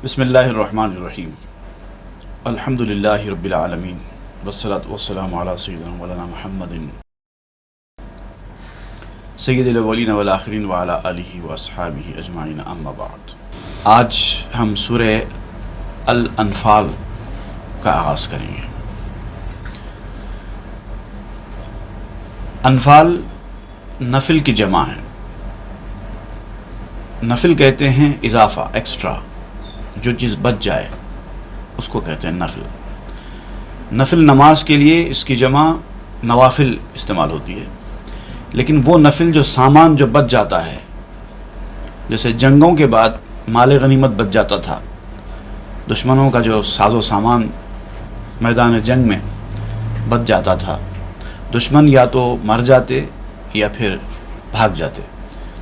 بسم اللہ الرحمن الرحیم الحمدللہ رب العالمین والصلاة والسلام علی سیدنا مولانا محمد سید الاولین والآخرین وعلی آلہ واصحابہ اجمعین اما بعد۔ آج ہم سورہ الانفال کا آغاز کریں گے۔ انفال نفل کی جمع ہے۔ نفل کہتے ہیں اضافہ، ایکسٹرا، جو چیز بچ جائے اس کو کہتے ہیں نفل۔ نفل نماز کے لیے اس کی جمع نوافل استعمال ہوتی ہے، لیکن وہ نفل جو سامان جو بچ جاتا ہے، جیسے جنگوں کے بعد مال غنیمت بچ جاتا تھا، دشمنوں کا جو ساز و سامان میدان جنگ میں بچ جاتا تھا، دشمن یا تو مر جاتے یا پھر بھاگ جاتے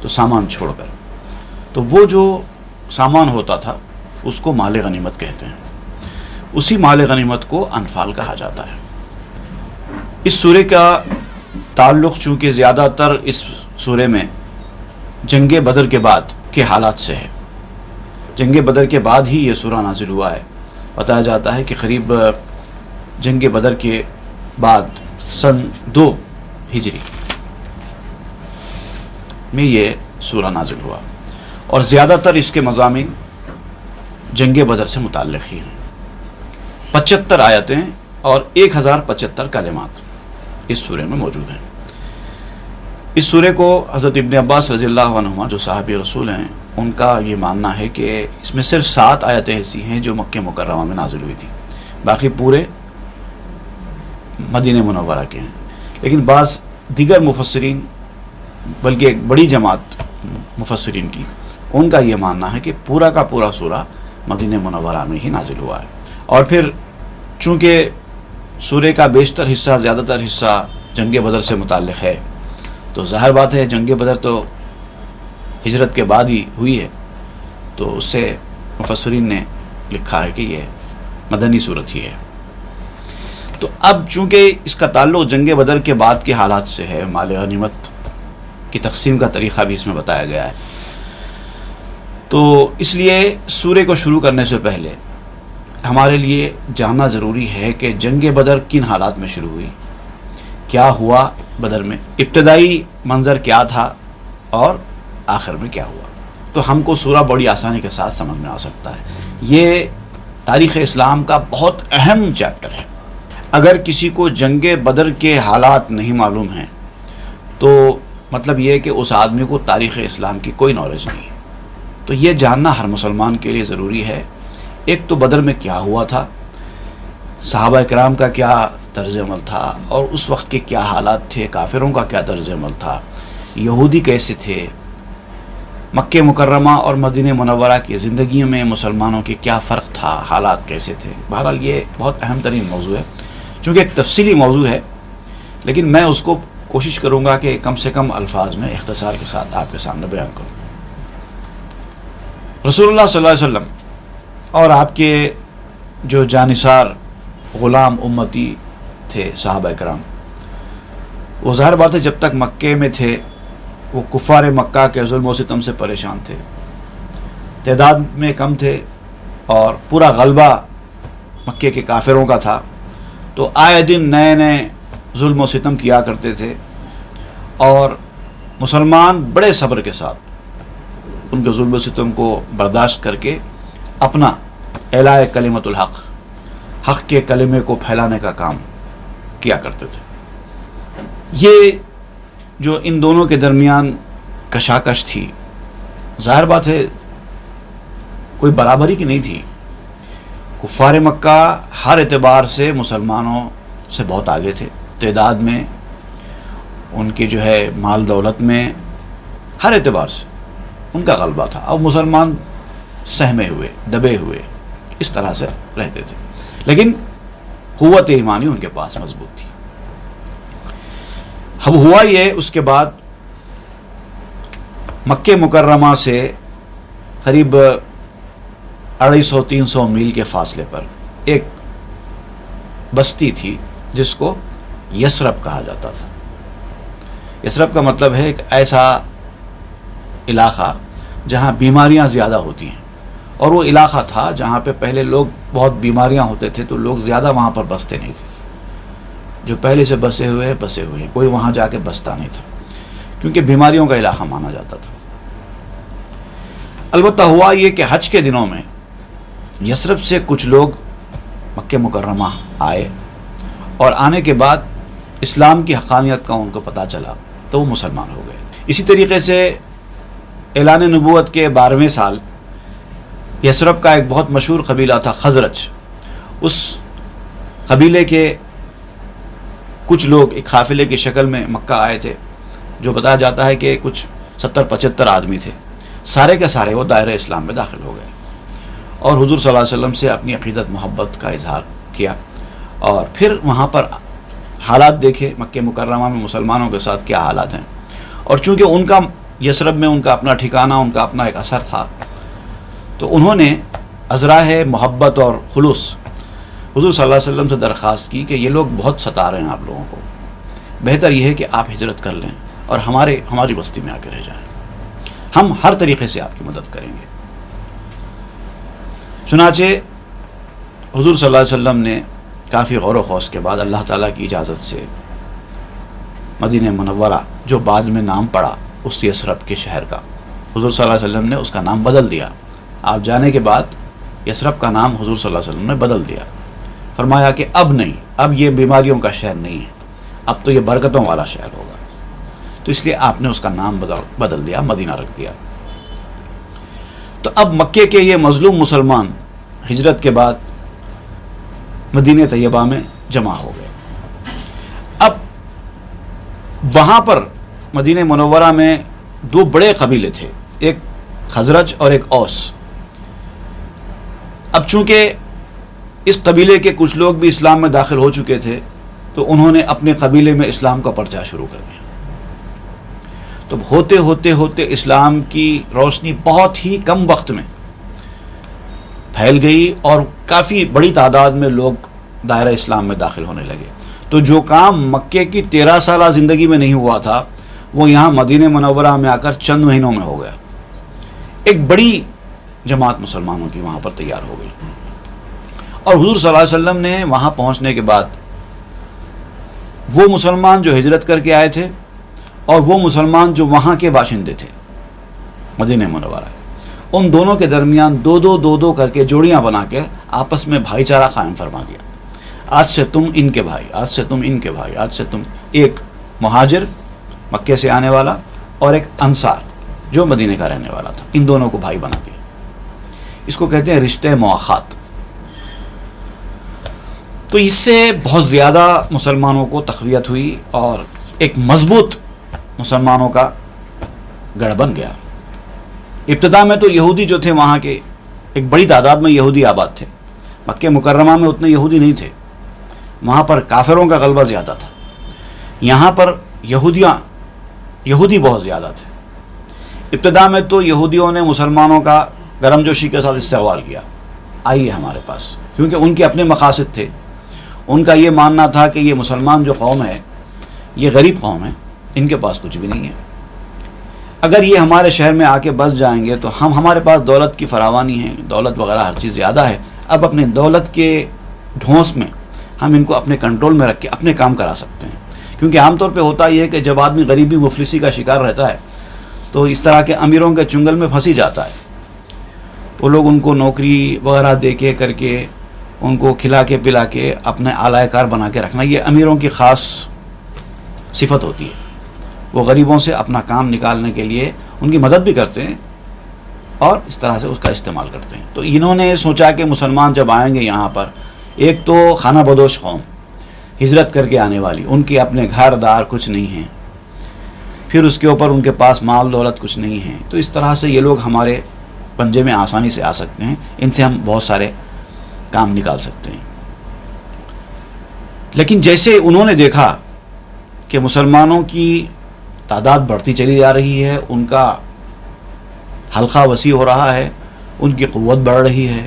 تو سامان چھوڑ کر، تو وہ جو سامان ہوتا تھا اس کو مال غنیمت کہتے ہیں۔ اسی مال غنیمت کو انفال کہا جاتا ہے۔ اس سورے کا تعلق چونکہ زیادہ تر اس سورے میں جنگ بدر کے بعد کے حالات سے ہے، جنگ بدر کے بعد ہی یہ سورہ نازل ہوا ہے۔ بتایا جاتا ہے کہ قریب جنگ بدر کے بعد سن 2 ہجری میں یہ سورہ نازل ہوا، اور زیادہ تر اس کے مضامین جنگ بدر سے متعلق ہی ہیں۔ 75 آیتیں اور 1075 کلمات اس سورے میں موجود ہیں۔ اس سورے کو حضرت ابن عباس رضی اللہ عنہما جو صحابی رسول ہیں، ان کا یہ ماننا ہے کہ اس میں صرف 7 آیتیں ایسی ہیں جو مکہ مکرمہ میں نازل ہوئی تھی، باقی پورے مدینہ منورہ کے ہیں۔ لیکن بعض دیگر مفسرین، بلکہ ایک بڑی جماعت مفسرین کی، ان کا یہ ماننا ہے کہ پورا کا پورا سورہ مدینہ منورہ میں ہی نازل ہوا ہے۔ اور پھر چونکہ سورے کا بیشتر حصہ، زیادہ تر حصہ جنگ بدر سے متعلق ہے، تو ظاہر بات ہے جنگ بدر تو ہجرت کے بعد ہی ہوئی ہے، تو اس سے مفسرین نے لکھا ہے کہ یہ مدنی صورت ہی ہے۔ تو اب چونکہ اس کا تعلق جنگ بدر کے بعد کے حالات سے ہے، مال غنیمت کی تقسیم کا طریقہ بھی اس میں بتایا گیا ہے، تو اس لیے سورے کو شروع کرنے سے پہلے ہمارے لیے جاننا ضروری ہے کہ جنگ بدر کن حالات میں شروع ہوئی، کیا ہوا بدر میں، ابتدائی منظر کیا تھا اور آخر میں کیا ہوا، تو ہم کو سورہ بڑی آسانی کے ساتھ سمجھ میں آ سکتا ہے۔ یہ تاریخ اسلام کا بہت اہم چیپٹر ہے۔ اگر کسی کو جنگ بدر کے حالات نہیں معلوم ہیں تو مطلب یہ ہے کہ اس آدمی کو تاریخ اسلام کی کوئی نالج نہیں ہے۔ تو یہ جاننا ہر مسلمان کے لیے ضروری ہے۔ ایک تو بدر میں کیا ہوا تھا، صحابہ اکرام کا کیا طرز عمل تھا، اور اس وقت کے کیا حالات تھے، کافروں کا کیا طرز عمل تھا، یہودی کیسے تھے، مکہ مکرمہ اور مدینہ منورہ کی زندگی میں مسلمانوں کے کیا فرق تھا، حالات کیسے تھے۔ بہرحال یہ بہت اہم ترین موضوع ہے، چونکہ ایک تفصیلی موضوع ہے، لیکن میں اس کو کوشش کروں گا کہ کم سے کم الفاظ میں اختصار کے ساتھ آپ کے سامنے بیان کروں۔ رسول اللہ صلی اللہ علیہ وسلم اور آپ کے جو جانثار غلام امتی تھے صحابہ اکرام، وہ ظاہر بات ہے جب تک مکے میں تھے وہ کفار مکہ کے ظلم و ستم سے پریشان تھے، تعداد میں کم تھے اور پورا غلبہ مکے کے کافروں کا تھا، تو آئے دن نئے نئے ظلم و ستم کیا کرتے تھے، اور مسلمان بڑے صبر کے ساتھ ان کے ظلم و ستم کو برداشت کر کے اپنا اعلاء کلمۃ الحق، حق کے کلمے کو پھیلانے کا کام کیا کرتے تھے۔ یہ جو ان دونوں کے درمیان کشاکش تھی، ظاہر بات ہے کوئی برابری کی نہیں تھی۔ کفار مکہ ہر اعتبار سے مسلمانوں سے بہت آگے تھے، تعداد میں، ان کی جو ہے مال دولت میں، ہر اعتبار سے ان کا غلبہ تھا، اور مسلمان سہمے ہوئے، دبے ہوئے اس طرح سے رہتے تھے، لیکن قوت ایمانی ان کے پاس مضبوط تھی۔ اب ہوا یہ، اس کے بعد مکہ مکرمہ سے قریب 250-300 میل کے فاصلے پر ایک بستی تھی جس کو یثرب کہا جاتا تھا۔ یثرب کا مطلب ہے ایک ایسا علاقہ جہاں بیماریاں زیادہ ہوتی ہیں اور وہ علاقہ تھا جہاں پہ پہلے لوگ بہت بیماریاں ہوتے تھے تو لوگ زیادہ وہاں پر بستے نہیں تھے. جو پہلے سے بسے ہوئے کوئی وہاں جا کے بستا نہیں تھا کیونکہ بیماریوں کا علاقہ مانا جاتا تھا. البتہ ہوا یہ کہ حج کے دنوں میں یثرب سے کچھ لوگ مکہ مکرمہ آئے اور آنے کے بعد اسلام کی حقانیت کا ان کو پتہ چلا تو وہ مسلمان ہو گئے. اسی طریقے سے اعلان نبوت کے 12ویں سال یثرب کا ایک بہت مشہور قبیلہ تھا خزرج. اس قبیلے کے کچھ لوگ ایک قافلے کی شکل میں مکہ آئے تھے جو بتایا جاتا ہے کہ کچھ 70-75 آدمی تھے. سارے کے سارے وہ دائرہ اسلام میں داخل ہو گئے اور حضور صلی اللہ علیہ وسلم سے اپنی عقیدت محبت کا اظہار کیا اور پھر وہاں پر حالات دیکھے مکہ مکرمہ میں مسلمانوں کے ساتھ کیا حالات ہیں. اور چونکہ ان کا یثرب میں ان کا اپنا ٹھکانہ ان کا اپنا ایک اثر تھا تو انہوں نے ازراہ محبت اور خلوص حضور صلی اللہ علیہ وسلم سے درخواست کی کہ یہ لوگ بہت ستا رہے ہیں آپ لوگوں کو، بہتر یہ ہے کہ آپ ہجرت کر لیں اور ہماری بستی میں آ کے رہ جائیں، ہم ہر طریقے سے آپ کی مدد کریں گے. چنانچہ حضور صلی اللہ علیہ وسلم نے کافی غور و خوض کے بعد اللہ تعالیٰ کی اجازت سے مدینہ منورہ جو بعد میں نام پڑا اس یثرب کے شہر کا، حضور صلی اللہ علیہ وسلم نے اس کا نام بدل دیا. آپ جانے کے بعد یثرب کا نام حضور صلی اللہ علیہ وسلم نے بدل دیا. فرمایا کہ اب نہیں، اب یہ بیماریوں کا شہر نہیں ہے، اب تو یہ برکتوں والا شہر ہوگا. تو اس لیے آپ نے اس کا نام بدل دیا، مدینہ رکھ دیا. تو اب مکے کے یہ مظلوم مسلمان ہجرت کے بعد مدینہ طیبہ میں جمع ہو گئے. اب وہاں پر مدینہ منورہ میں 2 بڑے قبیلے تھے، ایک خزرج اور ایک اوس. اب چونکہ اس قبیلے کے کچھ لوگ بھی اسلام میں داخل ہو چکے تھے تو انہوں نے اپنے قبیلے میں اسلام کا پرچار شروع کر دیا. تو ہوتے ہوتے اسلام کی روشنی بہت ہی کم وقت میں پھیل گئی اور کافی بڑی تعداد میں لوگ دائرہ اسلام میں داخل ہونے لگے. تو جو کام مکے کی 13 سالہ زندگی میں نہیں ہوا تھا وہ یہاں مدینہ منورہ میں آ کر چند مہینوں میں ہو گیا. ایک بڑی جماعت مسلمانوں کی وہاں پر تیار ہو گئی. اور حضور صلی اللہ علیہ وسلم نے وہاں پہنچنے کے بعد وہ مسلمان جو ہجرت کر کے آئے تھے اور وہ مسلمان جو وہاں کے باشندے تھے مدینہ منورہ، ان دونوں کے درمیان دو کر کے جوڑیاں بنا کر آپس میں بھائی چارہ قائم فرما دیا. آج سے تم ان کے بھائی، آج سے تم ان کے بھائی، آج سے تم. ایک مہاجر مکے سے آنے والا اور ایک انصار جو مدینہ کا رہنے والا تھا، ان دونوں کو بھائی بنا دیا. اس کو کہتے ہیں رشتہ مواخات. تو اس سے بہت زیادہ مسلمانوں کو تقویت ہوئی اور ایک مضبوط مسلمانوں کا گڑھ بن گیا. ابتدا میں تو یہودی جو تھے وہاں کے ایک بڑی تعداد میں یہودی آباد تھے. مکہ مکرمہ میں اتنے یہودی نہیں تھے، وہاں پر کافروں کا غلبہ زیادہ تھا. یہاں پر یہودی بہت زیادہ تھے. ابتدا میں تو یہودیوں نے مسلمانوں کا گرم جوشی کے ساتھ استقبال کیا، آئیے ہمارے پاس، کیونکہ ان کے اپنے مقاصد تھے. ان کا یہ ماننا تھا کہ یہ مسلمان جو قوم ہے یہ غریب قوم ہے، ان کے پاس کچھ بھی نہیں ہے. اگر یہ ہمارے شہر میں آ کے بس جائیں گے تو ہمارے پاس دولت کی فراوانی ہے، دولت وغیرہ ہر چیز زیادہ ہے. اب اپنے دولت کے ڈھونس میں ہم ان کو اپنے کنٹرول میں رکھ کے اپنے کام کرا سکتے ہیں. کیونکہ عام طور پہ ہوتا یہ ہے کہ جب آدمی غریبی مفلسی کا شکار رہتا ہے تو اس طرح کے امیروں کے چنگل میں پھنسی جاتا ہے. وہ لوگ ان کو نوکری وغیرہ دے کے کر کے ان کو کھلا کے پلا کے اپنے اعلی کار بنا کے رکھنا یہ امیروں کی خاص صفت ہوتی ہے. وہ غریبوں سے اپنا کام نکالنے کے لیے ان کی مدد بھی کرتے ہیں اور اس طرح سے اس کا استعمال کرتے ہیں. تو انہوں نے سوچا کہ مسلمان جب آئیں گے یہاں پر، ایک تو خانہ بدوش قوم ہجرت کر کے آنے والی، ان کے اپنے گھر دار کچھ نہیں ہیں، پھر اس کے اوپر ان کے پاس مال دولت کچھ نہیں ہے، تو اس طرح سے یہ لوگ ہمارے پنجے میں آسانی سے آ سکتے ہیں، ان سے ہم بہت سارے کام نکال سکتے ہیں. لیکن جیسے انہوں نے دیکھا کہ مسلمانوں کی تعداد بڑھتی چلی جا رہی ہے، ان کا حلقہ وسیع ہو رہا ہے، ان کی قوت بڑھ رہی ہے،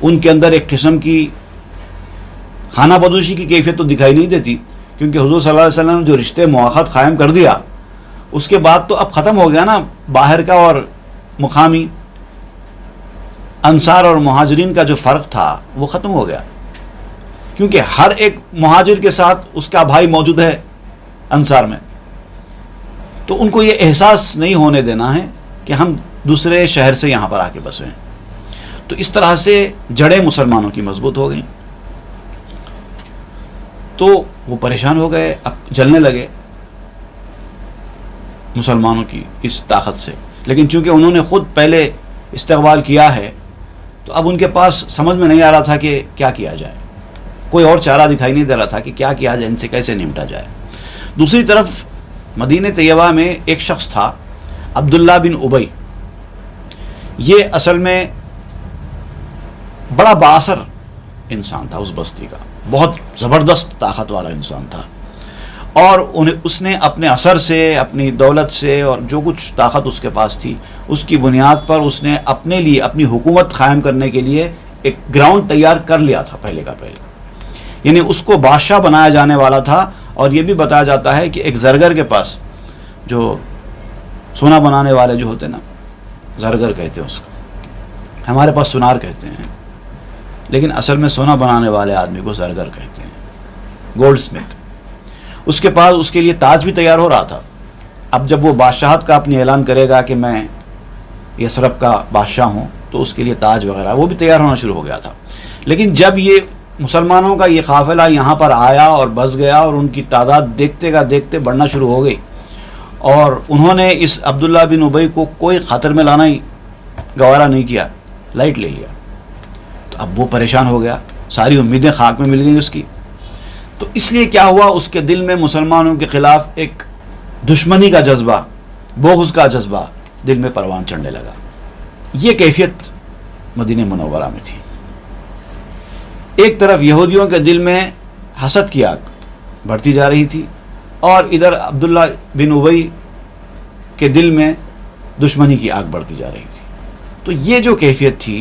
ان کے اندر ایک قسم کی خانہ بدوشی کی کیفیت تو دکھائی نہیں دیتی، کیونکہ حضور صلی اللہ علیہ وسلم نے جو رشتے مواخات قائم کر دیا اس کے بعد تو اب ختم ہو گیا نا باہر کا اور مقامی. انصار اور مہاجرین کا جو فرق تھا وہ ختم ہو گیا، کیونکہ ہر ایک مہاجر کے ساتھ اس کا بھائی موجود ہے انصار میں، تو ان کو یہ احساس نہیں ہونے دینا ہے کہ ہم دوسرے شہر سے یہاں پر آ کے بسے ہیں. تو اس طرح سے جڑیں مسلمانوں کی مضبوط ہو گئیں. تو وہ پریشان ہو گئے، اب جلنے لگے مسلمانوں کی اس طاقت سے، لیکن چونکہ انہوں نے خود پہلے استقبال کیا ہے تو اب ان کے پاس سمجھ میں نہیں آ رہا تھا کہ کیا کیا جائے، کوئی اور چارہ دکھائی نہیں دے رہا تھا کہ کیا کیا جائے، ان سے کیسے نمٹا جائے. دوسری طرف مدینہ طیبہ میں ایک شخص تھا عبداللہ بن ابی. یہ اصل میں بڑا بااثر انسان تھا اس بستی کا، بہت زبردست طاقت والا انسان تھا، اور اس نے اپنے اثر سے، اپنی دولت سے اور جو کچھ طاقت اس کے پاس تھی اس کی بنیاد پر اس نے اپنے لیے اپنی حکومت قائم کرنے کے لیے ایک گراؤنڈ تیار کر لیا تھا پہلے کا پہلے. یعنی اس کو بادشاہ بنایا جانے والا تھا. اور یہ بھی بتایا جاتا ہے کہ ایک زرگر کے پاس، جو سونا بنانے والے جو ہوتے نا، زرگر کہتے ہیں اس کو، ہمارے پاس سونار کہتے ہیں، لیکن اصل میں سونا بنانے والے آدمی کو زرگر کہتے ہیں، گولڈ سمتھ. اس کے پاس اس کے لیے تاج بھی تیار ہو رہا تھا. اب جب وہ بادشاہت کا اپنی اعلان کرے گا کہ میں یثرب کا بادشاہ ہوں، تو اس کے لیے تاج وغیرہ وہ بھی تیار ہونا شروع ہو گیا تھا. لیکن جب یہ مسلمانوں کا یہ قافلہ یہاں پر آیا اور بس گیا اور ان کی تعداد دیکھتے کا دیکھتے بڑھنا شروع ہو گئی، اور انہوں نے اس عبداللہ بن ابی کو کوئی خطر میں لانا ہی گوارا نہیں کیا، لائٹ لے لیا. تو اب وہ پریشان ہو گیا، ساری امیدیں خاک میں مل گئیں اس کی. تو اس لیے کیا ہوا، اس کے دل میں مسلمانوں کے خلاف ایک دشمنی کا جذبہ، بغض کا جذبہ دل میں پروان چڑھنے لگا. یہ کیفیت مدینہ منورہ میں تھی. ایک طرف یہودیوں کے دل میں حسد کی آگ بڑھتی جا رہی تھی، اور ادھر عبداللہ بن ابی کے دل میں دشمنی کی آگ بڑھتی جا رہی تھی. تو یہ جو کیفیت تھی،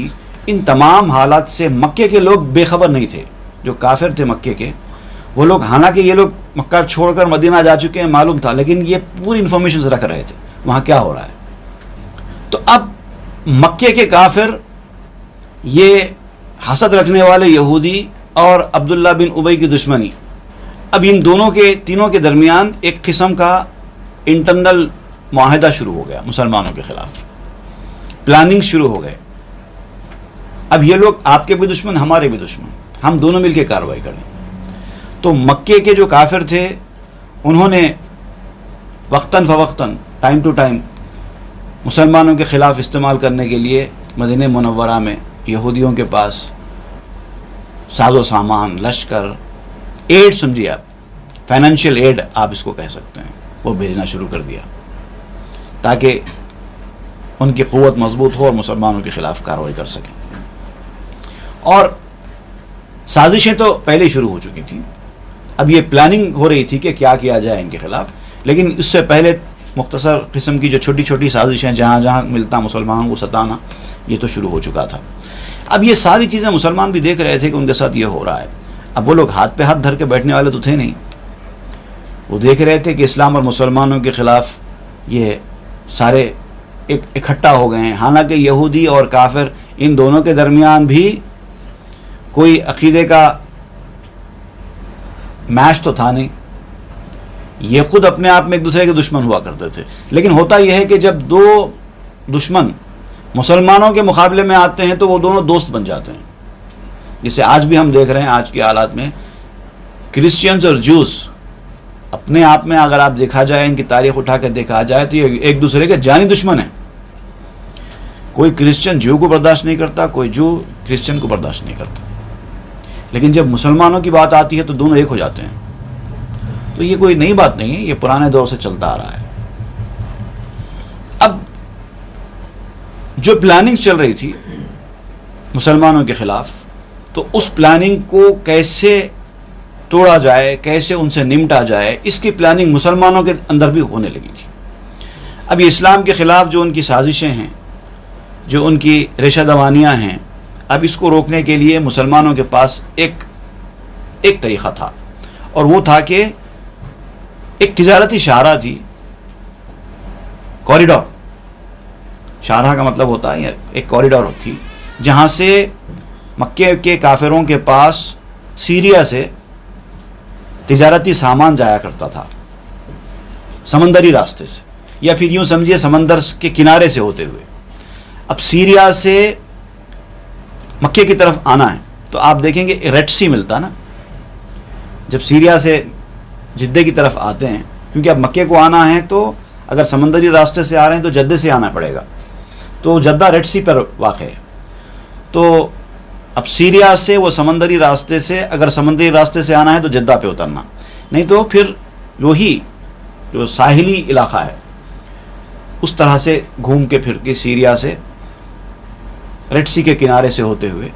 ان تمام حالات سے مکے کے لوگ بے خبر نہیں تھے. جو کافر تھے مکے کے، وہ لوگ، حالانکہ یہ لوگ مکہ چھوڑ کر مدینہ جا چکے ہیں معلوم تھا، لیکن یہ پوری انفارمیشن رکھ رہے تھے وہاں کیا ہو رہا ہے. تو اب مکے کے کافر، یہ حسد رکھنے والے یہودی اور عبداللہ بن ابی کی دشمنی، اب ان دونوں کے، تینوں کے درمیان ایک قسم کا انٹرنل معاہدہ شروع ہو گیا مسلمانوں کے خلاف. پلاننگ شروع ہو گئے. اب یہ لوگ آپ کے بھی دشمن، ہمارے بھی دشمن، ہم دونوں مل کے کارروائی کریں. تو مکے کے جو کافر تھے انہوں نے وقتاً فوقتاً، ٹائم ٹو ٹائم، مسلمانوں کے خلاف استعمال کرنے کے لیے مدینہ منورہ میں یہودیوں کے پاس ساز و سامان، لشکر، ایڈ، سمجھیے آپ، فائنینشیل ایڈ آپ اس کو کہہ سکتے ہیں، وہ بھیجنا شروع کر دیا تاکہ ان کی قوت مضبوط ہو اور مسلمانوں کے خلاف کارروائی کر سکیں. اور سازشیں تو پہلے شروع ہو چکی تھیں. اب یہ پلاننگ ہو رہی تھی کہ کیا کیا جائے ان کے خلاف، لیکن اس سے پہلے مختصر قسم کی جو چھوٹی چھوٹی سازشیں جہاں جہاں ملتا مسلمانوں کو ستانا، یہ تو شروع ہو چکا تھا. اب یہ ساری چیزیں مسلمان بھی دیکھ رہے تھے کہ ان کے ساتھ یہ ہو رہا ہے. اب وہ لوگ ہاتھ پہ ہاتھ دھر کے بیٹھنے والے تو تھے نہیں. وہ دیکھ رہے تھے کہ اسلام اور مسلمانوں کے خلاف یہ سارے اکٹھا ہو گئے ہیں. حالانکہ یہودی اور کافر، ان دونوں کے درمیان بھی کوئی عقیدے کا میچ تو تھا نہیں. یہ خود اپنے آپ میں ایک دوسرے کے دشمن ہوا کرتے تھے. لیکن ہوتا یہ ہے کہ جب دو دشمن مسلمانوں کے مقابلے میں آتے ہیں تو وہ دونوں دوست بن جاتے ہیں. جسے آج بھی ہم دیکھ رہے ہیں آج کے حالات میں، کرسچینز اور جوز اپنے آپ میں، اگر آپ دیکھا جائے، ان کی تاریخ اٹھا کے دیکھا جائے تو یہ ایک دوسرے کے جانی دشمن ہیں. کوئی کرسچین جو کو برداشت نہیں کرتا، کوئی جو کرسچین کو برداشت نہیں کرتا. لیکن جب مسلمانوں کی بات آتی ہے تو دونوں ایک ہو جاتے ہیں. تو یہ کوئی نئی بات نہیں ہے، یہ پرانے دور سے چلتا آ رہا ہے. اب جو پلاننگ چل رہی تھی مسلمانوں کے خلاف، تو اس پلاننگ کو کیسے توڑا جائے، کیسے ان سے نمٹا جائے، اس کی پلاننگ مسلمانوں کے اندر بھی ہونے لگی تھی. اب یہ اسلام کے خلاف جو ان کی سازشیں ہیں، جو ان کی ریشہ دوانیاں ہیں، اب اس کو روکنے کے لیے مسلمانوں کے پاس ایک طریقہ تھا، اور وہ تھا کہ ایک تجارتی شاہراہ تھی، کوریڈور. شاہراہ کا مطلب ہوتا ہے ایک کوریڈور تھی جہاں سے مکے کے کافروں کے پاس سیریا سے تجارتی سامان جایا کرتا تھا سمندری راستے سے، یا پھر یوں سمجھیے سمندر کے کنارے سے ہوتے ہوئے۔ اب سیریا سے مکے کی طرف آنا ہے تو آپ دیکھیں گے ریڈ سی ملتا نا، جب سیریا سے جدہ کی طرف آتے ہیں، کیونکہ اب مکے کو آنا ہے تو اگر سمندری راستے سے آ رہے ہیں تو جدہ سے آنا پڑے گا، تو جدہ ریڈ سی پر واقع ہے۔ تو اب سیریا سے وہ سمندری راستے سے، اگر سمندری راستے سے آنا ہے تو جدہ پہ اترنا، نہیں تو پھر وہی جو ساحلی علاقہ ہے اس طرح سے گھوم کے پھر کے سیریا سے ریڈ سی کے کنارے سے ہوتے ہوئے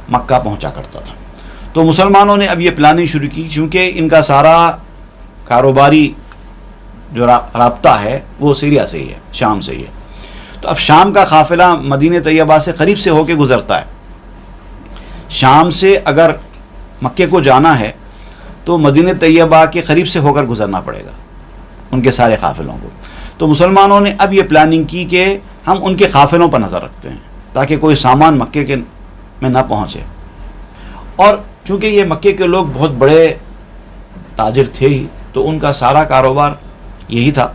مکہ پہنچا کرتا تھا۔ تو مسلمانوں نے اب یہ پلاننگ شروع کی، چونکہ ان کا سارا کاروباری جو رابطہ ہے وہ سیریا سے ہی ہے، شام سے ہی ہے۔ تو اب شام کا قافلہ مدینہ طیبہ سے قریب سے ہو کے گزرتا ہے۔ شام سے اگر مکے کو جانا ہے تو مدینہ طیبہ کے قریب سے ہو کر گزرنا پڑے گا ان کے سارے قافلوں کو۔ تو مسلمانوں نے اب یہ پلاننگ کی کہ ہم ان کے قافلوں پر نظر رکھتے ہیں تاکہ کوئی سامان مکے کے میں نہ پہنچے۔ اور چونکہ یہ مکے کے لوگ بہت بڑے تاجر تھے ہی، تو ان کا سارا کاروبار یہی تھا۔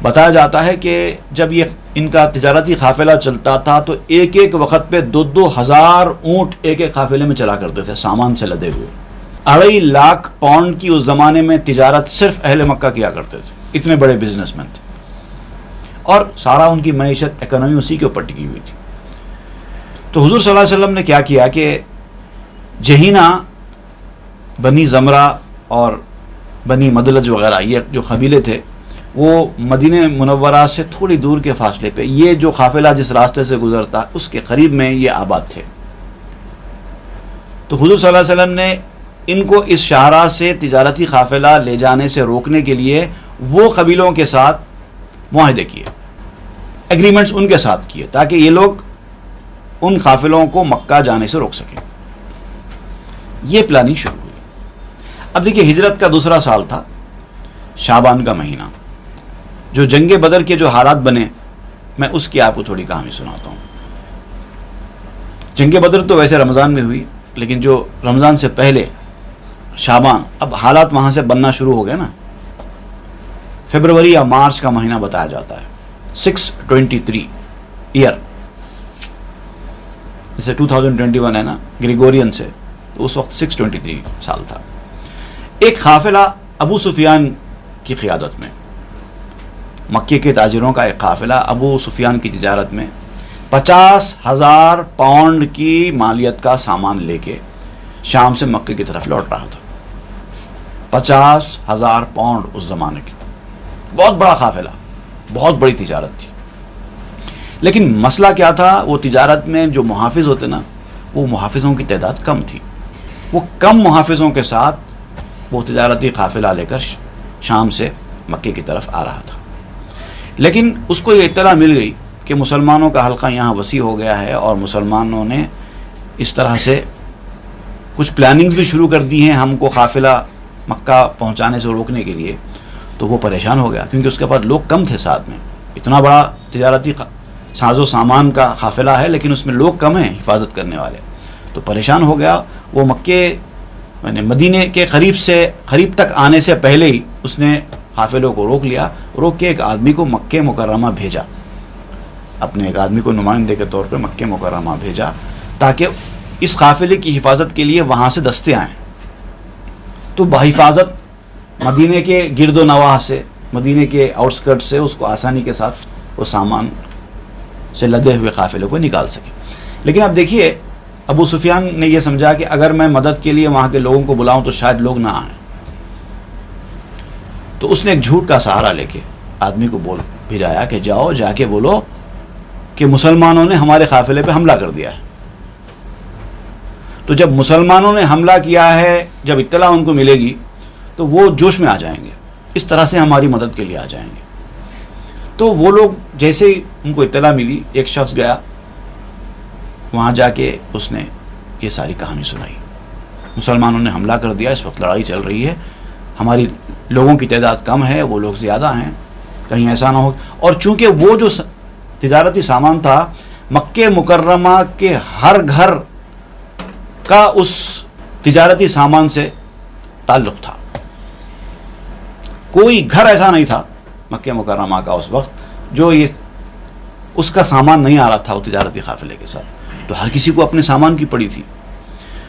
بتایا جاتا ہے کہ جب یہ ان کا تجارتی قافلہ چلتا تھا تو ایک ایک وقت پہ 2,000 اونٹ ایک ایک قافلے میں چلا کرتے تھے سامان سے لدے ہوئے۔ 2.5 لاکھ پاؤنڈ کی اس زمانے میں تجارت صرف اہل مکہ کیا کرتے تھے، اتنے بڑے بزنس مین تھے، اور سارا ان کی معیشت اکنامی اسی کے اوپر ٹکی ہوئی تھی۔ تو حضور صلی اللہ علیہ وسلم نے کیا کیا کہ جہینہ، بنی زمرہ اور بنی مدلج وغیرہ، یہ جو قبیلے تھے وہ مدینہ منورہ سے تھوڑی دور کے فاصلے پہ، یہ جو قافلہ جس راستے سے گزرتا اس کے قریب میں یہ آباد تھے۔ تو حضور صلی اللہ علیہ وسلم نے ان کو اس شاہراہ سے تجارتی قافلہ لے جانے سے روکنے کے لیے وہ قبیلوں کے ساتھ معاہدے کیے، ایگریمنٹس ان کے ساتھ کیے، تاکہ یہ لوگ ان قافلوں کو مکہ جانے سے روک سکیں۔ یہ پلاننگ شروع ہوئی۔ اب دیکھیے ہجرت کا دوسرا سال تھا، شعبان کا مہینہ، جو جنگ بدر کے جو حالات بنے میں اس کی آپ کو تھوڑی کہانی سناتا ہوں۔ جنگ بدر تو ویسے رمضان میں ہوئی، لیکن جو رمضان سے پہلے شعبان، اب حالات وہاں سے بننا شروع ہو گئے نا، فروری یا مارچ کا مہینہ بتایا جاتا ہے، 623 ایئر، جیسے 2021 ہے نا گریگورین سے، تو اس وقت 623 سال تھا۔ ایک قافلہ ابو سفیان کی قیادت میں، مکے کے تاجروں کا ایک قافلہ ابو سفیان کی تجارت میں 50,000 پاؤنڈ کی مالیت کا سامان لے کے شام سے مکے کی طرف لوٹ رہا تھا۔ 50,000 پاؤنڈ اس زمانے کی، بہت بڑا قافلہ، بہت بڑی تجارت تھی۔ لیکن مسئلہ کیا تھا، وہ تجارت میں جو محافظ ہوتے نا، وہ محافظوں کی تعداد کم تھی۔ وہ کم محافظوں کے ساتھ وہ تجارتی قافلہ لے کر شام سے مکے کی طرف آ رہا تھا۔ لیکن اس کو یہ اطلاع مل گئی کہ مسلمانوں کا حلقہ یہاں وسیع ہو گیا ہے، اور مسلمانوں نے اس طرح سے کچھ پلاننگز بھی شروع کر دی ہیں ہم کو قافلہ مکہ پہنچانے سے روکنے کے لیے۔ تو وہ پریشان ہو گیا، کیونکہ اس کے بعد لوگ کم تھے ساتھ میں، اتنا بڑا تجارتی ساز و سامان کا قافلہ ہے لیکن اس میں لوگ کم ہیں حفاظت کرنے والے، تو پریشان ہو گیا۔ وہ مکے یعنی مدینے کے قریب تک آنے سے پہلے ہی اس نے قافلوں کو روک لیا، روک کے ایک آدمی کو مکہ مکرمہ بھیجا، اپنے ایک آدمی کو نمائندے کے طور پر مکہ مکرمہ بھیجا، تاکہ اس قافلے کی حفاظت کے لیے وہاں سے دستے آئیں۔ تو بحفاظت مدینے کے گرد و نواح سے، مدینے کے آؤٹسکرٹ سے اس کو آسانی کے ساتھ وہ سامان سے لدے ہوئے قافلے کو نکال سکے۔ لیکن اب دیکھیے ابو سفیان نے یہ سمجھا کہ اگر میں مدد کے لیے وہاں کے لوگوں کو بلاؤں تو شاید لوگ نہ آئیں، تو اس نے ایک جھوٹ کا سہارا لے کے آدمی کو بھیجایا کہ جاؤ جا کے بولو کہ مسلمانوں نے ہمارے قافلے پہ حملہ کر دیا ہے۔ تو جب مسلمانوں نے حملہ کیا ہے، جب اطلاع ان کو ملے گی تو وہ جوش میں آ جائیں گے، اس طرح سے ہماری مدد کے لیے آ جائیں گے۔ تو وہ لوگ جیسے ہی ان کو اطلاع ملی، ایک شخص گیا وہاں، جا کے اس نے یہ ساری کہانی سنائی، مسلمانوں نے حملہ کر دیا، اس وقت لڑائی چل رہی ہے، ہماری لوگوں کی تعداد کم ہے، وہ لوگ زیادہ ہیں، کہیں ایسا نہ ہو۔ اور چونکہ وہ جو تجارتی سامان تھا مکہ مکرمہ کے ہر گھر کا اس تجارتی سامان سے تعلق تھا. کوئی گھر ایسا نہیں تھا مکہ مکرمہ کا اس وقت جو یہ اس کا سامان نہیں آ رہا تھا وہ تجارتی قافلے کے ساتھ. تو ہر کسی کو اپنے سامان کی پڑی تھی.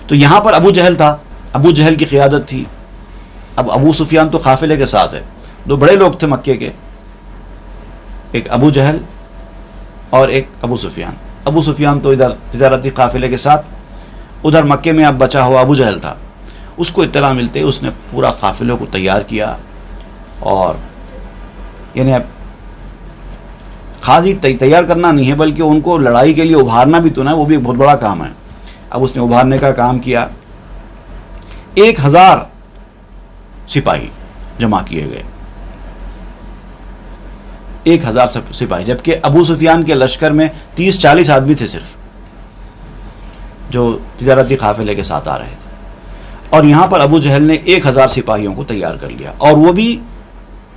تو یہاں پر ابو جہل تھا, ابو جہل کی قیادت تھی. اب ابو سفیان تو قافلے کے ساتھ ہے. دو بڑے لوگ تھے مکے کے, ایک ابو جہل اور ایک ابو سفیان. ابو سفیان تو ادھر تجارتی قافلے کے ساتھ, ادھر مکے میں اب بچا ہوا ابو جہل تھا. اس کو اطلاع ملتے اس نے پورا قافلے کو تیار کیا, اور یعنی اب خاصی تیار کرنا نہیں ہے بلکہ ان کو لڑائی کے لیے ابھارنا بھی تو نا, وہ بھی ایک بہت بڑا کام ہے. اب اس نے ابھارنے کا کام کیا. 1000 سپاہی جمع کیے گئے, 1000 سپاہی, جبکہ ابو سفیان کے لشکر میں 30-40 آدمی تھے صرف جو تجارتی قافلے کے ساتھ آ رہے تھے. اور یہاں پر ابو جہل نے 1000 سپاہیوں کو تیار کر لیا, اور وہ بھی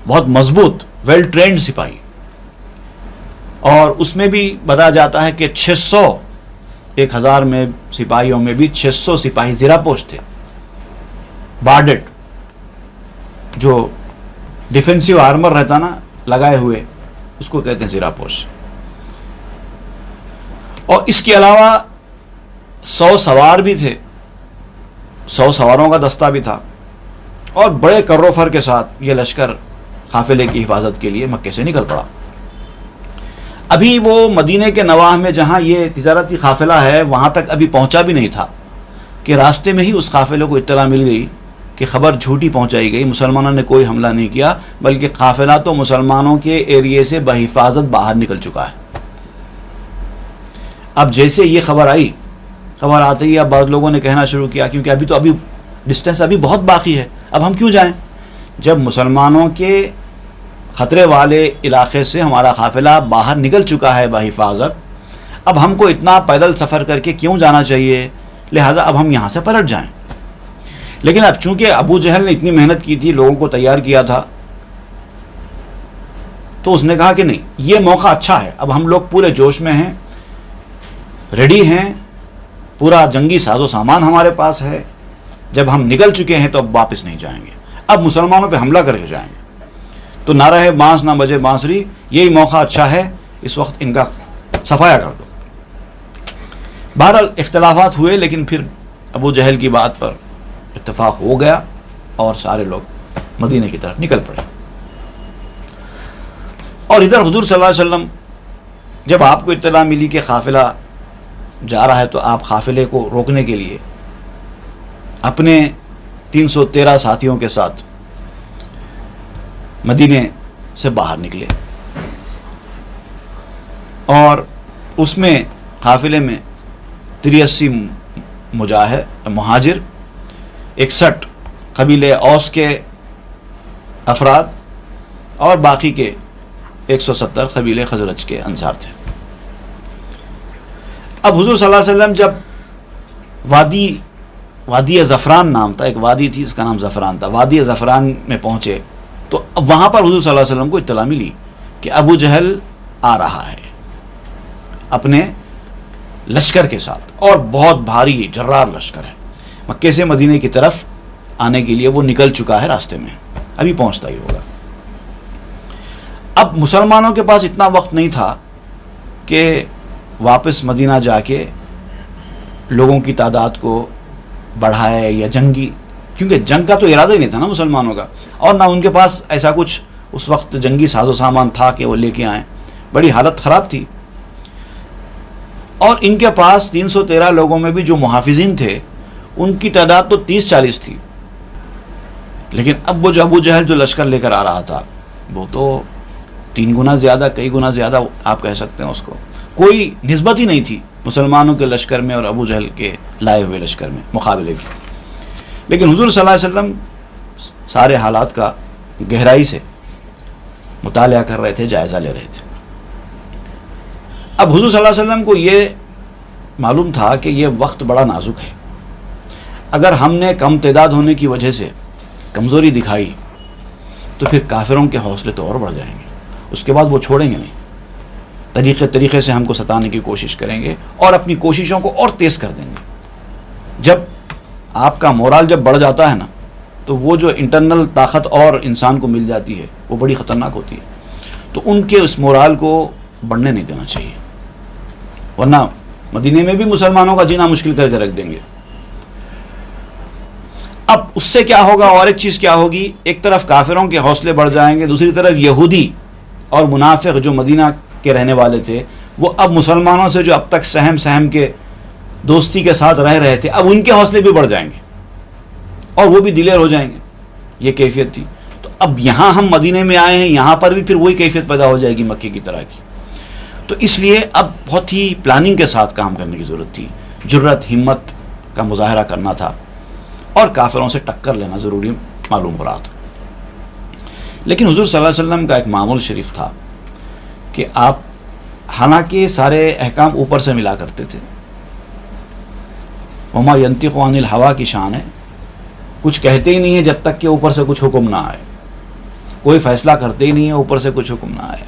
بہت مضبوط ویل ٹرینڈ سپاہی. اور اس میں بھی بتایا جاتا ہے کہ 600 1000 میں سپاہیوں میں بھی 600 سپاہی زیرہ پوش تھے, بارڈٹ, جو ڈیفینسیو آرمر رہتا نا لگائے ہوئے, اس کو کہتے ہیں زیرہ پوش. اور اس کے علاوہ 100 سوار بھی تھے, 100 سواروں کا دستہ بھی تھا. اور بڑے کر و فر کے ساتھ یہ لشکر قافلے کی حفاظت کے لیے مکے سے نکل پڑا. ابھی وہ مدینے کے نواح میں جہاں یہ تجارتی قافلہ ہے وہاں تک ابھی پہنچا بھی نہیں تھا کہ راستے میں ہی اس قافلے کو اطلاع مل گئی کہ خبر جھوٹی پہنچائی گئی. مسلمانوں نے کوئی حملہ نہیں کیا بلکہ قافلہ تو مسلمانوں کے ایریے سے بحفاظت باہر نکل چکا ہے. اب جیسے یہ خبر آئی, خبر آتے ہی اب بعض لوگوں نے کہنا شروع کیا کیونکہ ابھی ڈسٹینس ابھی بہت باقی ہے, اب ہم کیوں جائیں جب مسلمانوں کے خطرے والے علاقے سے ہمارا قافلہ باہر نکل چکا ہے بحفاظت, اب ہم کو اتنا پیدل سفر کر کے کیوں جانا چاہیے, لہٰذا اب ہم یہاں سے پلٹ جائیں. لیکن اب چونکہ ابو جہل نے اتنی محنت کی تھی, لوگوں کو تیار کیا تھا, تو اس نے کہا کہ نہیں, یہ موقع اچھا ہے, اب ہم لوگ پورے جوش میں ہیں, ریڈی ہیں, پورا جنگی ساز و سامان ہمارے پاس ہے, جب ہم نکل چکے ہیں تو اب واپس نہیں جائیں گے, اب مسلمانوں پہ حملہ کر کے جائیں گے. تو نہ رہے بانس نہ بجے بانسری, یہی موقع اچھا ہے, اس وقت ان کا صفایا کر دو. بہرحال اختلافات ہوئے لیکن پھر ابو جہل کی بات پر اتفاق ہو گیا اور سارے لوگ مدینے کی طرف نکل پڑے. اور ادھر حضور صلی اللہ علیہ وسلم جب آپ کو اطلاع ملی کہ قافلہ جا رہا ہے تو آپ قافلے کو روکنے کے لیے اپنے 313 ساتھیوں کے ساتھ مدینے سے باہر نکلے. اور اس میں قافلے میں 83 مہاجر, 61 قبیلے اوس کے افراد اور باقی کے 170 قبیلے خزرج کے انصار تھے. اب حضور صلی اللہ علیہ وسلم جب وادی زفران نام تھا, ایک وادی تھی اس کا نام زفران تھا, وادی زفران میں پہنچے تو وہاں پر حضور صلی اللہ علیہ وسلم کو اطلاع ملی کہ ابو جہل آ رہا ہے اپنے لشکر کے ساتھ, اور بہت بھاری جرار لشکر ہے, مکے سے مدینے کی طرف آنے کے لیے وہ نکل چکا ہے, راستے میں ابھی پہنچتا ہی ہوگا. اب مسلمانوں کے پاس اتنا وقت نہیں تھا کہ واپس مدینہ جا کے لوگوں کی تعداد کو بڑھائے یا جنگی, کیونکہ جنگ کا تو ارادہ ہی نہیں تھا نا مسلمانوں کا, اور نہ ان کے پاس ایسا کچھ اس وقت جنگی ساز و سامان تھا کہ وہ لے کے آئیں. بڑی حالت خراب تھی. اور ان کے پاس 313 لوگوں میں بھی جو محافظین تھے ان کی تعداد تو 30-40 تھی, لیکن اب وہ جو ابو جہل جو لشکر لے کر آ رہا تھا وہ تو 3 گنا زیادہ, کئی گنا زیادہ آپ کہہ سکتے ہیں اس کو. کوئی نسبت ہی نہیں تھی مسلمانوں کے لشکر میں اور ابو جہل کے لائے ہوئے لشکر میں مقابلے کی. لیکن حضور صلی اللہ علیہ وسلم سارے حالات کا گہرائی سے مطالعہ کر رہے تھے, جائزہ لے رہے تھے. اب حضور صلی اللہ علیہ وسلم کو یہ معلوم تھا کہ یہ وقت بڑا نازک ہے, اگر ہم نے کم تعداد ہونے کی وجہ سے کمزوری دکھائی تو پھر کافروں کے حوصلے تو اور بڑھ جائیں گے, اس کے بعد وہ چھوڑیں گے نہیں, طریقے سے ہم کو ستانے کی کوشش کریں گے اور اپنی کوششوں کو اور تیز کر دیں گے. جب آپ کا مورال جب بڑھ جاتا ہے نا تو وہ جو انٹرنل طاقت اور انسان کو مل جاتی ہے وہ بڑی خطرناک ہوتی ہے. تو ان کے اس مورال کو بڑھنے نہیں دینا چاہیے, ورنہ مدینے میں بھی مسلمانوں کا جینا مشکل کر کے رکھ دیں گے. اب اس سے کیا ہوگا, اور ایک چیز کیا ہوگی, ایک طرف کافروں کے حوصلے بڑھ جائیں گے, دوسری طرف یہودی اور منافق جو مدینہ کے رہنے والے تھے وہ اب مسلمانوں سے جو اب تک سہم کے دوستی کے ساتھ رہ رہے تھے اب ان کے حوصلے بھی بڑھ جائیں گے اور وہ بھی دلیر ہو جائیں گے. یہ کیفیت تھی. تو اب یہاں ہم مدینے میں آئے ہیں, یہاں پر بھی پھر وہی کیفیت پیدا ہو جائے گی مکے کی طرح کی. تو اس لیے اب بہت ہی پلاننگ کے ساتھ کام کرنے کی ضرورت تھی, جرت ہمت کا مظاہرہ کرنا تھا اور کافروں سے ٹکر لینا ضروری معلوم ہو رہا تھا. لیکن حضور صلی اللہ علیہ وسلم کا ایک معمول شریف تھا کہ آپ حالانکہ سارے احکام اوپر سے ملا کرتے تھے, وما ینطق عن الہوا کی شان ہے, کچھ کہتے ہی نہیں ہے جب تک کہ اوپر سے کچھ حکم نہ آئے, کوئی فیصلہ کرتے ہی نہیں ہے اوپر سے کچھ حکم نہ آئے.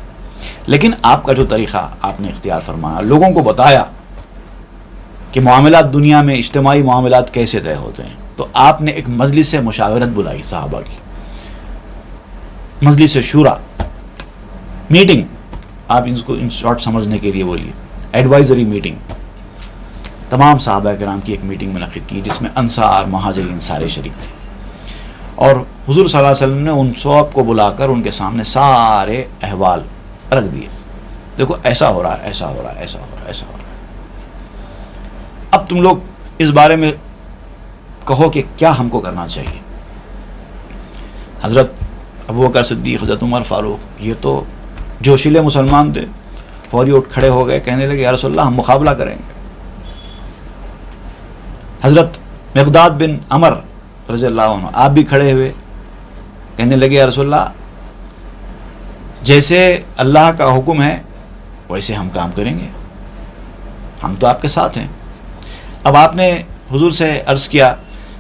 لیکن آپ کا جو طریقہ آپ نے اختیار فرمایا, لوگوں کو بتایا کہ معاملات دنیا میں اجتماعی معاملات کیسے طے ہوتے ہیں, تو آپ نے ایک مجلس مشاورت بلائی صحابہ کی, مجلس شورا میٹنگ, آپ اس کو ان شارٹ سمجھنے کے لیے بولیے ایڈوائزری میٹنگ. تمام صحابہ کرام کی ایک میٹنگ منعقد کی جس میں انصار مہاجرین سارے شریک تھے, اور حضور صلی اللہ علیہ وسلم نے ان سب کو بلا کر ان کے سامنے سارے احوال رکھ دیے. دیکھو ایسا ہو رہا ہے, ایسا ہو رہا ہے, ایسا ہو رہا ہے, ایسا ہو رہا ہے. اب تم لوگ اس بارے میں کہو کہ کیا ہم کو کرنا چاہیے. حضرت ابوبکر صدیق, حضرت عمر فاروق یہ تو جوشیلے مسلمان تھے, فوری اٹھ کھڑے ہو گئے, کہنے لگے یا رسول اللہ ہم مقابلہ کریں گے. حضرت مقداد بن عمر رضی اللہ عنہ آپ بھی کھڑے ہوئے, کہنے لگے یا رسول اللہ جیسے اللہ کا حکم ہے ویسے ہم کام کریں گے, ہم تو آپ کے ساتھ ہیں. اب آپ نے حضور سے عرض کیا